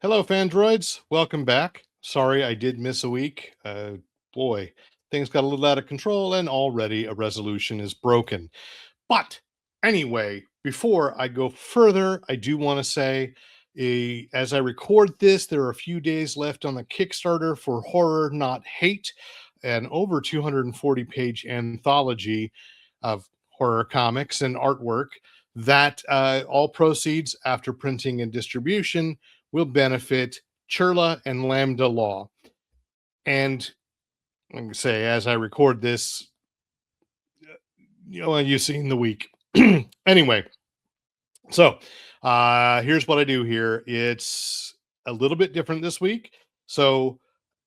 Hello, Fandroids. Welcome back. Sorry I did miss a week. Boy, things got a little out of control, and already a resolution is broken. But anyway, before I go further, I do want to say, as I record this, there are a few days left on the Kickstarter for Horror Not Hate, an over 240-page anthology of horror comics and artwork that all proceeds after printing and distribution will benefit Churla and Lambda Law. And let me say, as I record this, you've seen the week. Anyway, so here's what I do here. It's a little bit different this week. So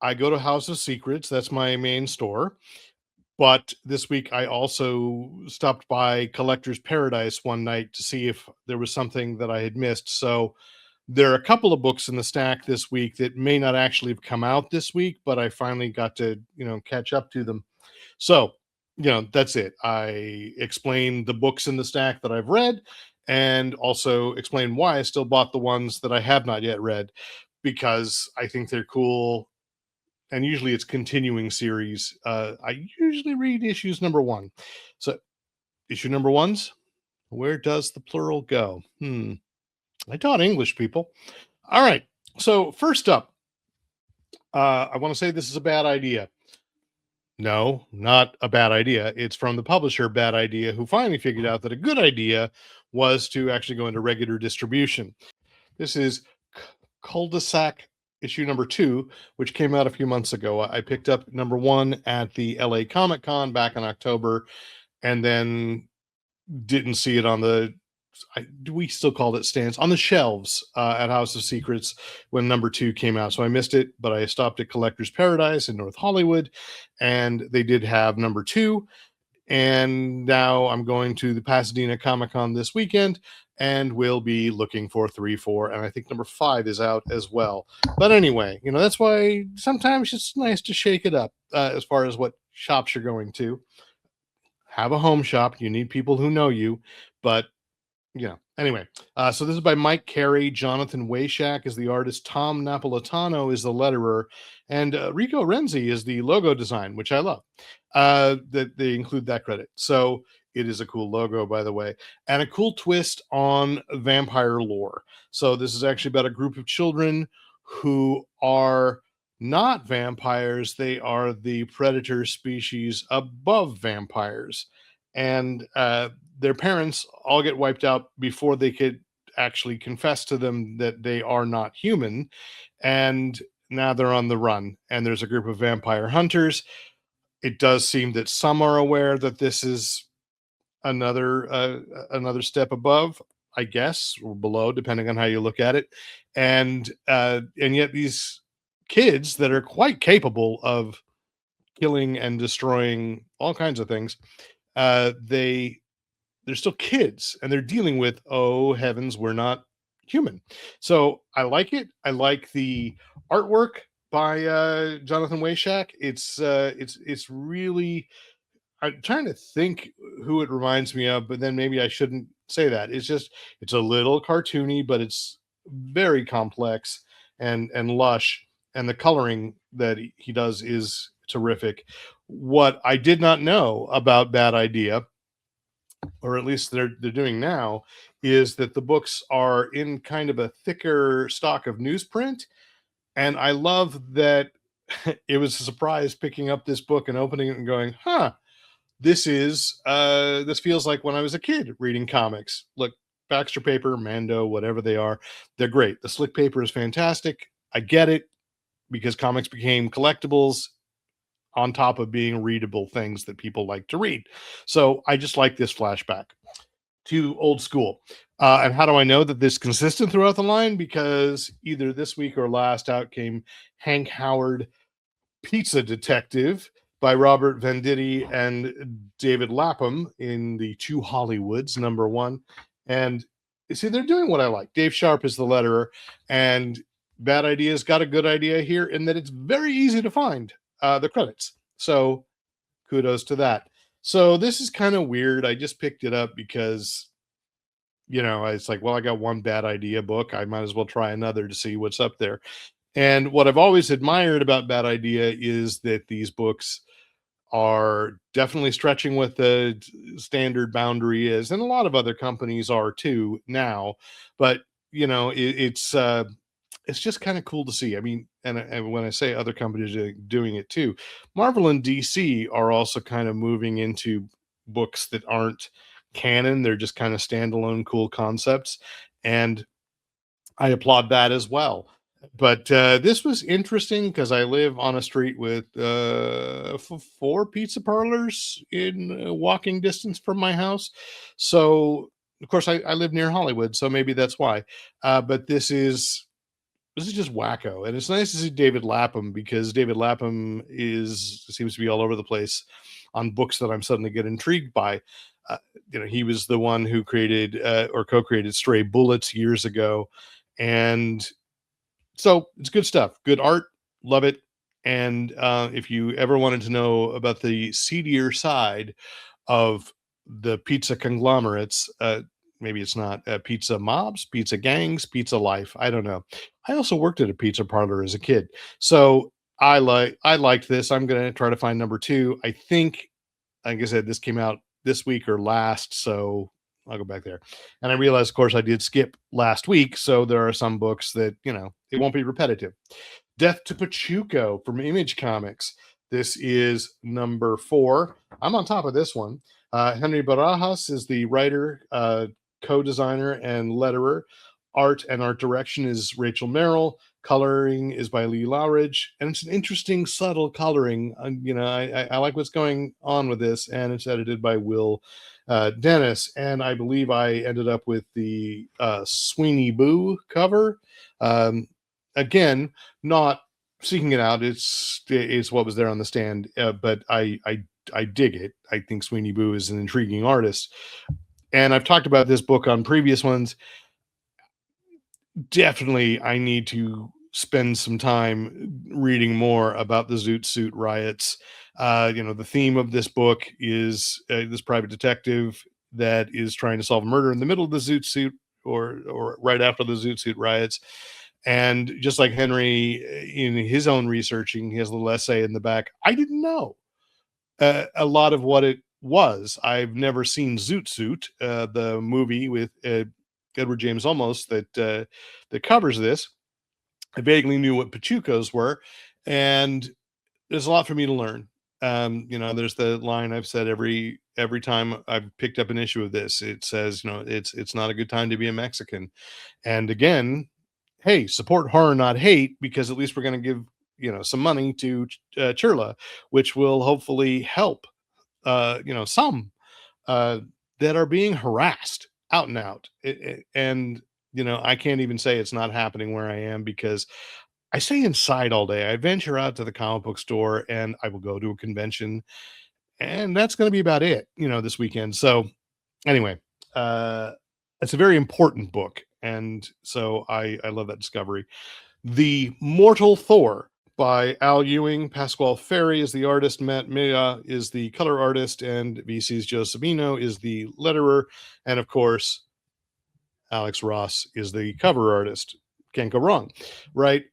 I go to House of Secrets. That's my main store. But this week I also stopped by Collector's Paradise one night to see if there was something that I had missed. So there are a couple of books in the stack this week that may not actually have come out this week, but I finally got to, catch up to them. So, that's it. I explained the books in the stack that I've read and also explain why I still bought the ones that I have not yet read because I think they're cool. And usually it's continuing series. I usually read issues number one. So, issue number ones, where does the plural go? I taught English, people. All right. So, first up, I want to say this is a bad idea. No, not a bad idea. It's from the publisher, Bad Idea, who finally figured out that a good idea was to actually go into regular distribution. This is Cul-de-sac issue number 2, which came out a few months ago. I picked up number 1 at the LA Comic Con back in October and then didn't see it on the we still called it stands on the shelves at House of Secrets when number 2 came out. So I missed it, but I stopped at Collector's Paradise in North Hollywood and they did have number 2. And now I'm going to the Pasadena Comic Con this weekend and we'll be looking for 3, 4, and I think number 5 is out as well. But anyway, that's why sometimes it's nice to shake it up as far as what shops you're going to. Have a home shop. You need people who know you, but anyway, so this is by Mike Carey. Jonathan Wayshak is the artist. Tom Napolitano is the letterer. And Rico Renzi is the logo design, which I love. That they include that credit. So it is a cool logo, by the way, and a cool twist on vampire lore. So this is actually about a group of children who are not vampires. They are the predator species above vampires. And their parents all get wiped out before they could actually confess to them that they are not human. And now they're on the run. And there's a group of vampire hunters. It does seem that some are aware that this is another step above, I guess, or below, depending on how you look at it. And yet these kids that are quite capable of killing and destroying all kinds of things, they're still kids and they're dealing with, oh heavens, we're not human. So I like it. I like the artwork by Jonathan Wayshak. It's really, I'm trying to think who it reminds me of, but then maybe I shouldn't say that. It's a little cartoony, but it's very complex and lush, and the coloring that he does is terrific. What I did not know about Bad Idea, or at least they're doing now, is that the books are in kind of a thicker stock of newsprint. And I love that it was a surprise picking up this book and opening it and going, this feels like when I was a kid reading comics. Look, Baxter paper, Mando, whatever they are, they're great. The slick paper is fantastic. I get it because comics became collectibles on top of being readable things that people like to read. So I just like this flashback to old school. And how do I know that this is consistent throughout the line? Because either this week or last out came Hank Howard, Pizza Detective by Robert Venditti and David Lapham in the Two Hollywoods, number 1. And you see, they're doing what I like. Dave Sharp is the letterer, and Bad Idea's got a good idea here in that it's very easy to find the credits. So kudos to that. So this is kind of weird. I just picked it up because It's like, well, I got one bad idea book. I might as well try another to see what's up there. And what I've always admired about Bad Idea is that these books are definitely stretching what the standard boundary is, and a lot of other companies are too now. But it's just kind of cool to see. I mean, and when I say other companies are doing it too, Marvel and DC are also kind of moving into books that aren't canon. They're just kind of standalone cool concepts. And I applaud that as well. But this was interesting because I live on a street with four pizza parlors in walking distance from my house. So, of course, I live near Hollywood, so maybe that's why. But this is just wacko, and it's nice to see David Lapham because David Lapham is seems to be all over the place on books that I'm suddenly get intrigued by. He was the one who created or co-created Stray Bullets years ago, and so it's good stuff, good art, love it. And if you ever wanted to know about the seedier side of the pizza conglomerates, maybe it's not pizza mobs, pizza gangs, pizza life. I don't know. I also worked at a pizza parlor as a kid, so I liked this. I'm going to try to find number two. I think, like I said, this came out this week or last, so I'll go back there. And I realized, of course, I did skip last week, so there are some books that it won't be repetitive. Death to Pachuco from Image Comics. This is number 4. I'm on top of this one. Henry Barajas is the writer, co-designer, and letterer. Art and art direction is Rachel Merrill. Coloring is by Lee Lowridge, and it's an interesting, subtle coloring. I like what's going on with this, and it's edited by Will Dennis. And I believe I ended up with the Sweeney Boo cover. Again, not seeking it out. It's what was there on the stand, but I dig it. I think Sweeney Boo is an intriguing artist, and I've talked about this book on previous ones. Definitely, I need to spend some time reading more about the Zoot Suit riots. The theme of this book is this private detective that is trying to solve a murder in the middle of the Zoot Suit or right after the Zoot Suit riots. And just like Henry, in his own researching, he has a little essay in the back. I didn't know a lot of what it was. I've never seen Zoot Suit, the movie with Edward James Olmos that covers this. I vaguely knew what Pachucos were, and there's a lot for me to learn. There's the line I've said every time I've picked up an issue of this. It says, it's not a good time to be a Mexican. And again, hey, support horror, not hate, because at least we're going to give some money to Chirla, which will hopefully help some that are being harassed out and out. And I can't even say it's not happening where I am because I stay inside all day. I venture out to the comic book store and I will go to a convention, and that's going to be about it, this weekend. So anyway, it's a very important book, and so I love that discovery. The Mortal Thor by Al Ewing. Pasquale Ferry is the artist. Matt Mia is the color artist, and VC's Joe Sabino is the letterer, and of course, Alex Ross is the cover artist. Can't go wrong, right?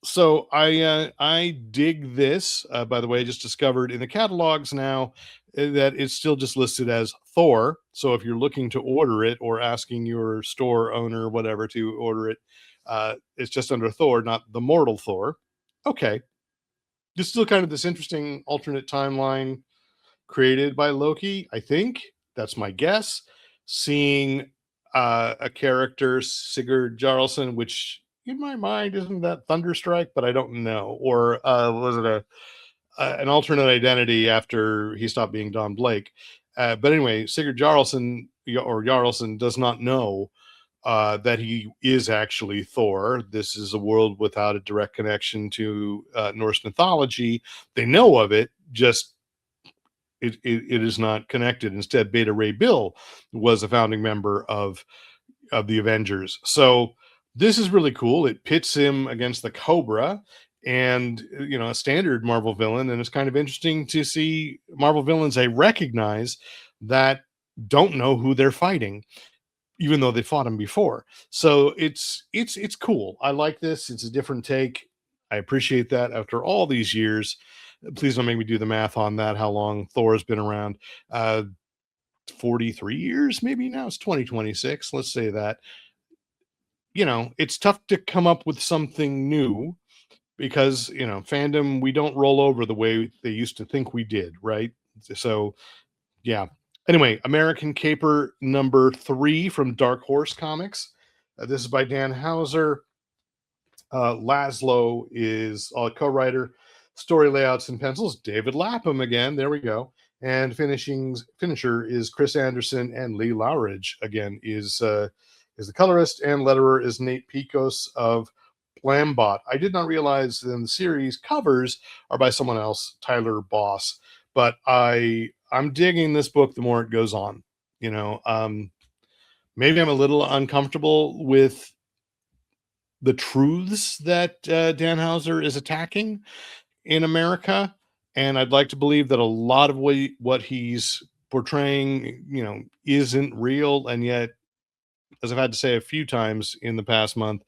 So I dig this. By the way, I just discovered in the catalogs now that it's still just listed as Thor. So if you're looking to order it or asking your store owner or whatever to order it, it's just under Thor, not the Mortal Thor. Okay, it's still kind of this interesting alternate timeline created by Loki. I think that's my guess. Seeing a character Sigurd Jarlson, which in my mind isn't that Thunderstrike, but I don't know. Or was it an alternate identity after he stopped being Don Blake? But anyway, Sigurd Jarlson or Jarlson does not know that he is actually Thor. This is a world without a direct connection to Norse mythology. They know of it, just it is not connected. Instead, Beta Ray Bill was a founding member of the Avengers. So this is really cool. It pits him against the Cobra and a standard Marvel villain, and it's kind of interesting to see Marvel villains I recognize that don't know who they're fighting. even though they fought him before. So it's cool. I like this. It's a different take. I appreciate that after all these years. Please don't make me do the math on that. How long Thor has been around? 43 years, maybe now it's 2026. Let's say that. It's tough to come up with something new because fandom, we don't roll over the way they used to think we did, right? So yeah. Anyway, American Caper #3 from Dark Horse Comics. This is by Dan Hauser. Laszlo is a co-writer. Story layouts and pencils, David Lapham again. There we go. And finisher is Chris Anderson, and Lee Lowridge again is the colorist, and letterer is Nate Picos of Blambot. I did not realize that the series covers are by someone else, Tyler Boss. But I'm digging this book the more it goes on. You know, um, Maybe I'm a little uncomfortable with the truths that Dan Hauser is attacking in America, and I'd like to believe that a lot of what he's portraying, isn't real, and yet, as I've had to say a few times in the past month,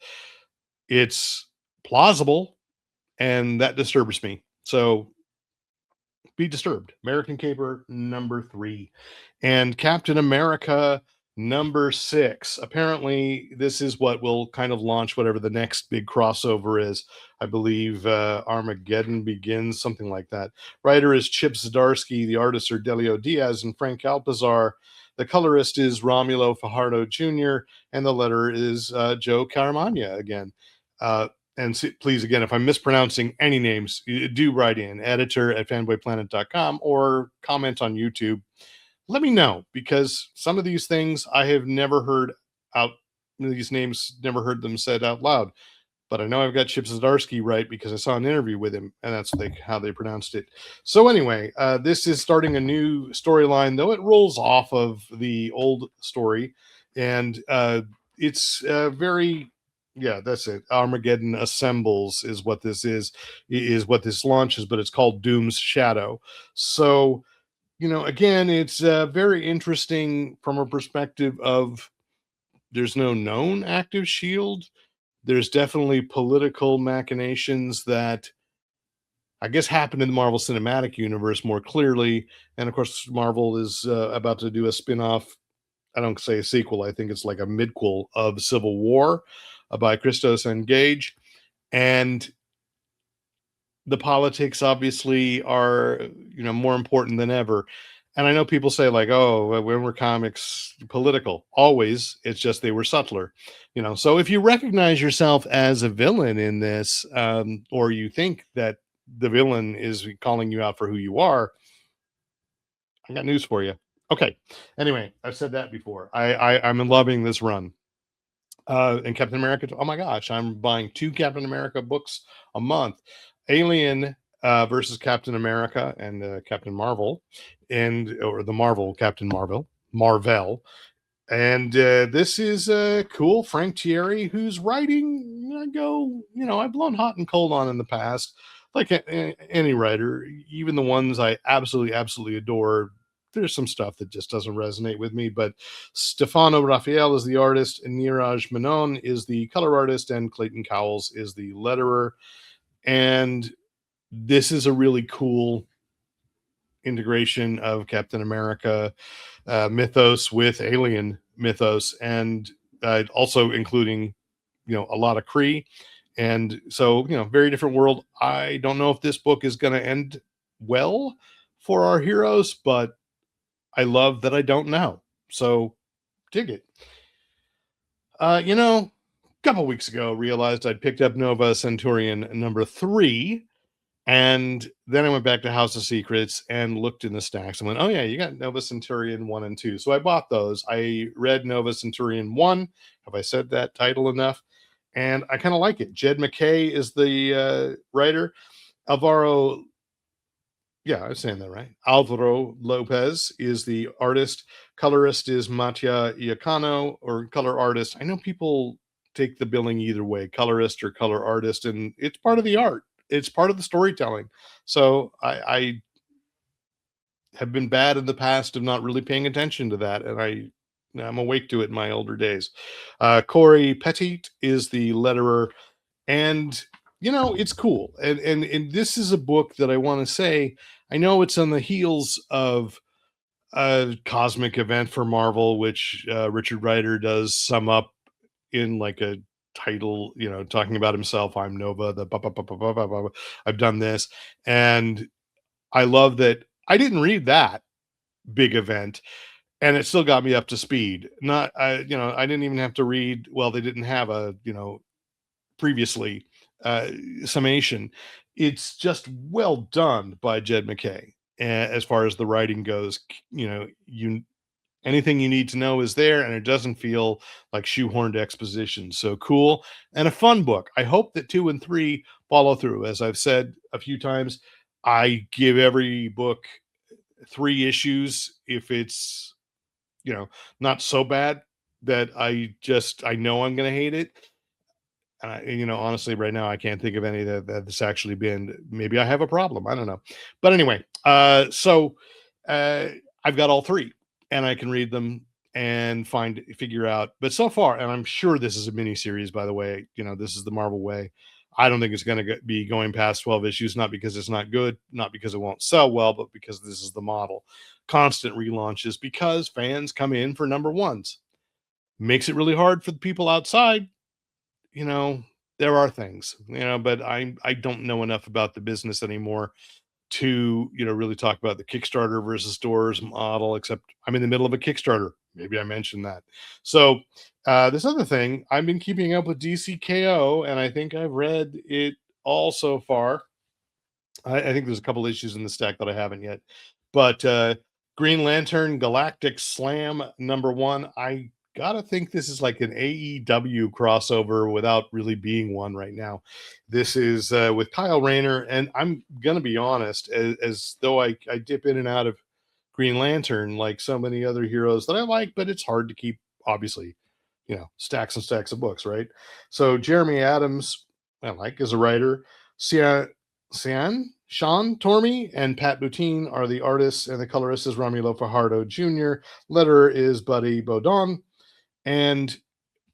it's plausible, and that disturbs me. So be disturbed. American Caper #3, and Captain America #6. Apparently, this is what will kind of launch whatever the next big crossover is. I believe Armageddon Begins, something like that. Writer is Chip Zdarsky. The artists are Delio Diaz and Frank Alpizar. The colorist is Romulo Fajardo Jr., and the letterer is Joe Caramagna again. And please, again, if I'm mispronouncing any names, do write in editor@fanboyplanet.com or comment on YouTube. Let me know, because some of these things I have never heard out. These names, never heard them said out loud. But I know I've got Chip Zdarsky right because I saw an interview with him, and that's how they pronounced it. So anyway, this is starting a new storyline, though it rolls off of the old story, and it's very, yeah, that's it. Armageddon Assembles is what this is what this launches, but it's called Doom's Shadow. So again, it's very interesting from a perspective of there's no known active shield. There's definitely political machinations that I guess happen in the Marvel Cinematic Universe more clearly. And of course, Marvel is about to do a spin off. I don't say a sequel, I think it's like a midquel of Civil War by Christos and Gage. And the politics obviously are more important than ever. And I know people say, like, oh, well, when were comics political? Always. It's just they were subtler. So if you recognize yourself as a villain in this, or you think that the villain is calling you out for who you are, I got news for you. Okay. Anyway, I've said that before. I'm loving this run. And Captain America. Oh my gosh, I'm buying 2 Captain America books a month. Alien versus Captain America and Captain Marvel, or the Marvel Captain Marvel. And this is cool. Frank Thierry, who's writing, I've blown hot and cold on in the past, like any writer, even the ones I absolutely, absolutely adore. There's some stuff that just doesn't resonate with me, but Stefano Raphael is the artist, and Neeraj Menon is the color artist, and Clayton Cowles is the letterer. And this is a really cool integration of Captain America mythos with alien mythos, and also including a lot of Kree. And so very different world. I don't know if this book is going to end well for our heroes, but I love that I don't know. So dig it. A couple weeks ago, realized I'd picked up Nova Centurion #3, and then I went back to House of Secrets and looked in the stacks and went, oh yeah, you got Nova Centurion 1 and 2. So I bought those. I read Nova Centurion 1. Have I said that title enough? And I kind of like it. Jed McKay is the writer. Alvaro, yeah, I'm saying that right. Alvaro Lopez is the artist. Colorist is Mattia Iacano, or color artist. I know people take the billing either way, colorist or color artist, and it's part of the art. It's part of the storytelling. So I have been bad in the past of not really paying attention to that, and I I'm awake to it in my older days. Corey Petit is the letterer, and it's cool. And this is a book that I want to say, I know it's on the heels of a cosmic event for Marvel, which Richard Rider does sum up in like a title, talking about himself. I'm Nova, the blah, blah, blah, blah, blah, blah, blah. I've done this. And I love that I didn't read that big event, and it still got me up to speed. Not, I didn't even have to read. Well, they didn't have a, previously uh, summation. It's just well done by Jed McKay. As far as the writing goes, you anything you need to know is there, and it doesn't feel like shoehorned exposition. So cool and a fun book. I hope that 2 and 3 follow through. As I've said a few times, I give every book 3 issues if it's not so bad that I know I'm going to hate it. Honestly, right now I can't think of any that's actually been. Maybe I have a problem. I don't know. But anyway, so uh, I've got all 3, and I can read them and figure out. But so far, and I'm sure this is a mini series. By the way, this is the Marvel way. I don't think it's going to be going past 12 issues. Not because it's not good, not because it won't sell well, but because this is the model. Constant relaunches because fans come in for number ones. Makes it really hard for the people outside. you know, there are things, but I don't know enough about the business anymore to, really talk about the Kickstarter versus stores model, except I'm in the middle of a Kickstarter. Maybe I mentioned that. So, this other thing, I've been keeping up with DC K.O., and I think I've read it all so far. I think there's a couple issues in the stack that I haven't yet. But Green Lantern Galactic Slam #1. I gotta think this is like an AEW crossover without really being one right now. This is with Kyle Rayner, and I'm gonna be honest, as though I dip in and out of Green Lantern like so many other heroes that I like, but it's hard to keep, obviously, stacks and stacks of books, right? So Jeremy Adams, I like as a writer. Sean Tormey and Pat Boutine are the artists, and the colorist is Romulo Fajardo Jr. Letterer is Buddy Bodon. And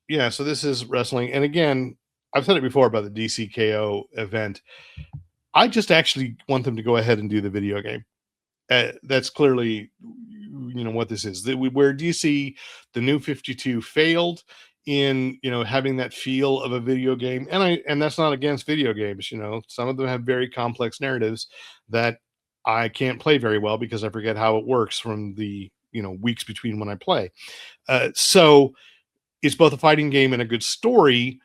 yeah, so this is wrestling. And again, I've said it before about the DC K.O. event. I just actually want them to go ahead and do the video game. That's clearly, what this is. Where DC, the New 52, failed in having that feel of a video game, and that's not against video games. Some of them have very complex narratives that I can't play very well because I forget how it works from the weeks between when I play. So it's both a fighting game and a good story.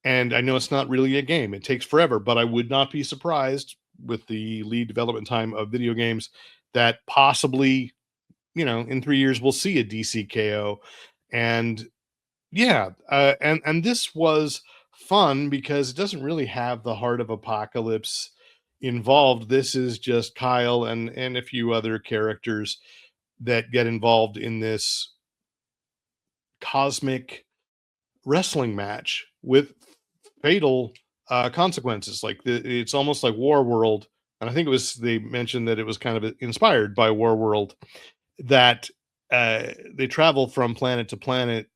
And I know it's not really a game; it takes forever. But I would not be surprised with the lead development time of video games that possibly, in 3 years we'll see a DC K.O. And yeah, and this was fun because it doesn't really have the Heart of Apocalypse involved. This is just Kyle and a few other characters that get involved in this cosmic wrestling match with fatal consequences. Like it's almost like War World, and I think they mentioned that it was kind of inspired by War World. That they travel from planet to planet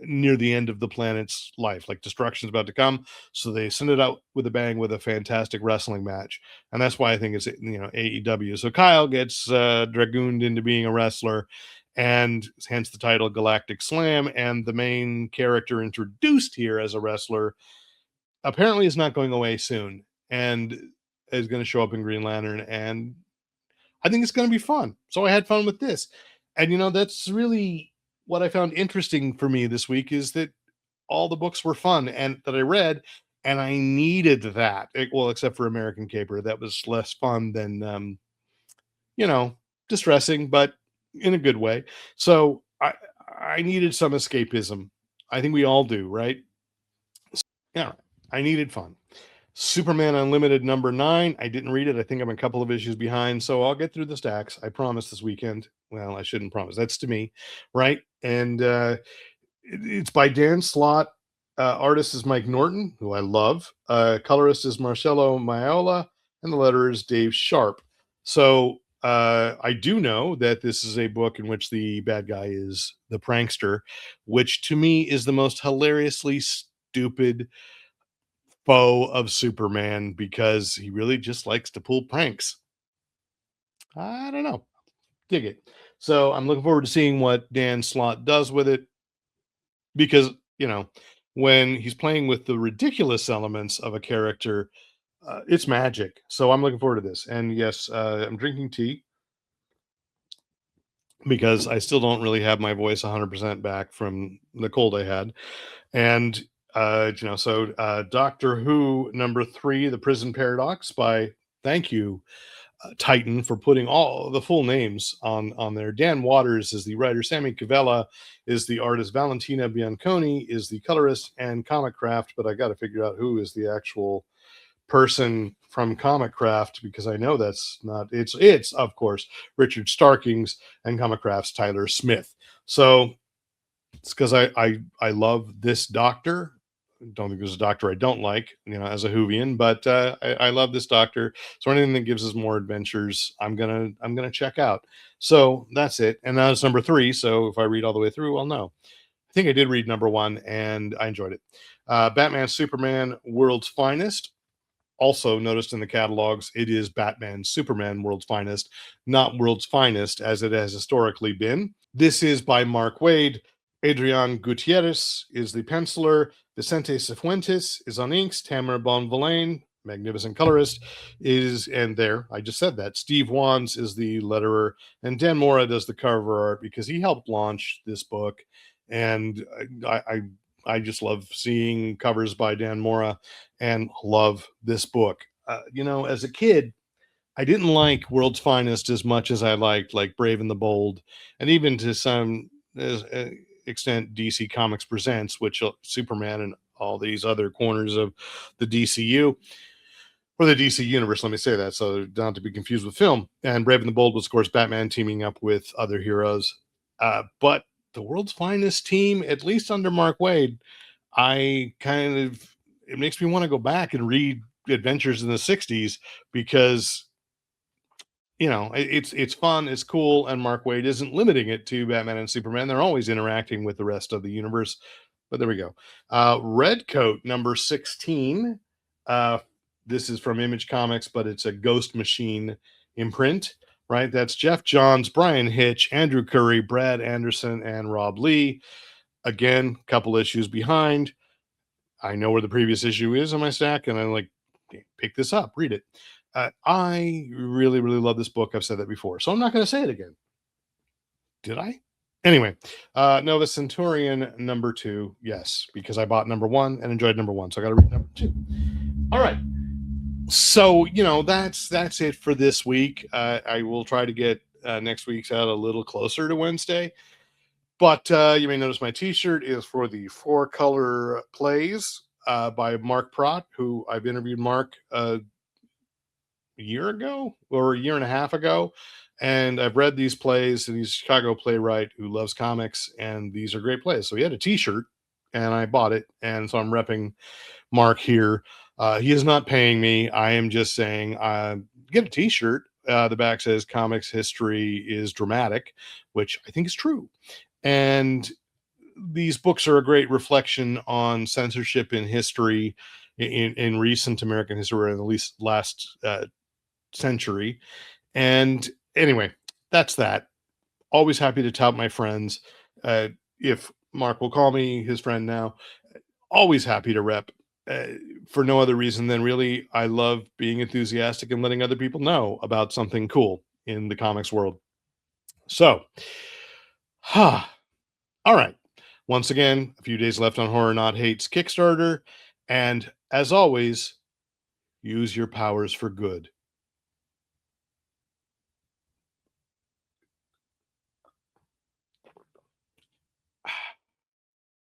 near the end of the planet's life, like destruction's about to come, so they send it out with a bang with a fantastic wrestling match. And that's why I think it's AEW. So Kyle gets dragooned into being a wrestler, and hence the title Galactic Slam. And the main character introduced here as a wrestler apparently is not going away soon, and is going to show up in Green Lantern, and I think it's going to be fun. So I had fun with this. And that's really what I found interesting for me this week, is that all the books were fun and that I read, and I needed that. Well, except for American Caper, that was less fun than you know, distressing, but in a good way. So I needed some escapism. I think we all do, right? Yeah, I needed fun. Superman Unlimited #9. I didn't read it. I think I'm a couple of issues behind, so I'll get through the stacks. I promise this weekend. Well, I shouldn't promise. That's to me, right? And it's by Dan Slott. Artist is Mike Norton, who I love. Colorist is Marcelo Maiola, and the letter is Dave Sharp. So I do know that this is a book in which the bad guy is the prankster, which to me is the most hilariously stupid foe of Superman because he really just likes to pull pranks. I don't know. Dig it. So I'm looking forward to seeing what Dan Slott does with it because, you know, when he's playing with the ridiculous elements of a character, it's magic. So I'm looking forward to this. And yes, I'm drinking tea because I still don't really have my voice 100% back from the cold I had. And, Doctor Who number 3, The Prison Paradox by, thank you, Titan, for putting all the full names on there. Dan Waters is the writer. Sammy Cavella is the artist. Valentina Bianconi is the colorist and Comic Craft. But I got to figure out who is the actual person from Comic Craft because I know that's not. It's of course Richard Starkings and Comic Craft's Tyler Smith. So it's because I love this Doctor. Don't think there's a Doctor I don't like, as a Whovian, but I love this Doctor. So anything that gives us more adventures, I'm gonna check out. So that's it. And now it's number 3. So if I read all the way through, I'll know. I think I did read number 1 and I enjoyed it. Batman Superman World's Finest. Also noticed in the catalogs, it is Batman Superman World's Finest, not World's Finest as it has historically been. This is by Mark Waid. Adrian Gutierrez is the penciler. Vicente Cifuentes is on inks. Tamara Bonvillain, magnificent colorist, and there, I just said that. Steve Wands is the letterer, and Dan Mora does the cover art because he helped launch this book. And I just love seeing covers by Dan Mora and love this book. As a kid, I didn't like World's Finest as much as I liked like Brave and the Bold, and even to some extent DC Comics Presents, which Superman and all these other corners of the DCU or the DC universe. Let me say that so not to be confused with film. And Brave and the Bold was, of course, Batman teaming up with other heroes. But the World's Finest team, at least under Mark Waid, it makes me want to go back and read Adventures in the 60s because it's fun, it's cool, and Mark Waid isn't limiting it to Batman and Superman. They're always interacting with the rest of the universe. But there we go. Red Coat number 16. This is from Image Comics, but it's a Ghost Machine imprint, right? That's Jeff Johns, Brian Hitch, Andrew Curry, Brad Anderson, and Rob Lee. Again, couple issues behind. I know where the previous issue is on my stack, and I'm like, pick this up, read it. I really, really love this book. I've said that before, so I'm not going to say it again. Did I? Anyway, Nova Centurion number 2. Yes, because I bought number 1 and enjoyed number 1, so I got to read number 2. All right. So that's it for this week. I will try to get next week's out a little closer to Wednesday. But you may notice my T-shirt is for the 4-color plays by Mark Prott, who I've interviewed Mark a year ago or a year and a half ago. And I've read these plays, and he's a Chicago playwright who loves comics, and these are great plays. So he had a T-shirt, and I bought it, and so I'm repping Mark here. He is not paying me. I am just saying, get a T-shirt. The back says comics history is dramatic, which I think is true. And these books are a great reflection on censorship in history, in recent American history, or at least last century. And anyway, that's that. Always happy to tout my friends. If Mark will call me his friend now, always happy to rep. For no other reason than really I love being enthusiastic and letting other people know about something cool in the comics world. So, all right. Once again, a few days left on Horror Not Hate's Kickstarter. And as always, use your powers for good.